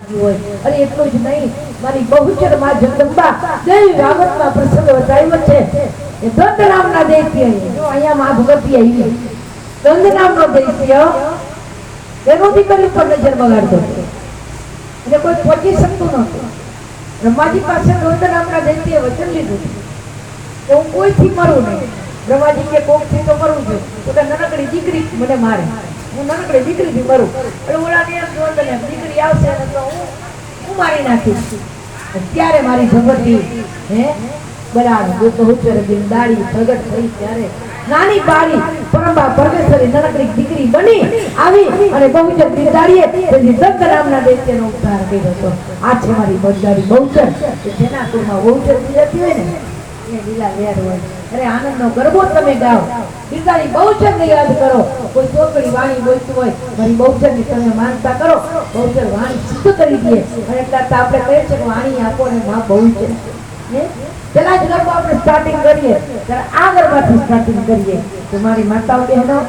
अरे એટલું જ નહીં મારી બહુચર માં જગદંબા દેવી ભાગવતમાં પ્રસંગ બતાવ્યો છે એ દંત નામના દૈત્ય જો અહીંયા માં ભગવતી આવી દંત નામનો દૈત્ય એનો દીકરી પર નજર બગાડતો એટલે કોઈ પહોંચી શકતું નહોતું બ્રહ્માજી પાસે દંત નામના દૈત્ય વચન લીધું કે હું કોઈથી મરું નહીં બ્રહ્માજી કે કોકથી તો મરવું છે તો કે નાનકડી દીકરી મને મારે હું નાનકડી દીકરીથી મરું એટલે ઓલાને એમ જોડે દીકરી આવશે ને તો હું મારી નાખીશ ત્યારે મારી ભગવતી હે બરાબર બહુચર દિન દાડી પ્રગટ થઈ ત્યારે નાની બાળી પરંબા પરમેશ્વરી નાનકડી દીકરી બની આવી અને બહુચર દિન દાડીએ તેની દત્ત નામના દૈત્યનો ઉદ્ધાર કર્યો હતો આ છે મારી બધારી બહુચર જેના કુળમાં બહુચર જતી હોય ને એ લીલા વેર હોય અરે આનંદનો ગરબો તમે ગાઓ બિરદાની બહુચરને યાદ કરો કોઈ ચોકડી વાણી બોલતું હોય મારી બહુચરની તમે માનતા કરો બહુચર વાણી સિદ્ધ કરી દે અને એટલે આપણે કહીએ છીએ કે વાણી આપો ને માં બહુચર હે પેલા જ ગરબો આપણે સ્ટાર્ટિંગ કરીએ ત્યારે આ ગરબાથી સ્ટાર્ટિંગ કરીએ તો મારી માતાઓ બહેનો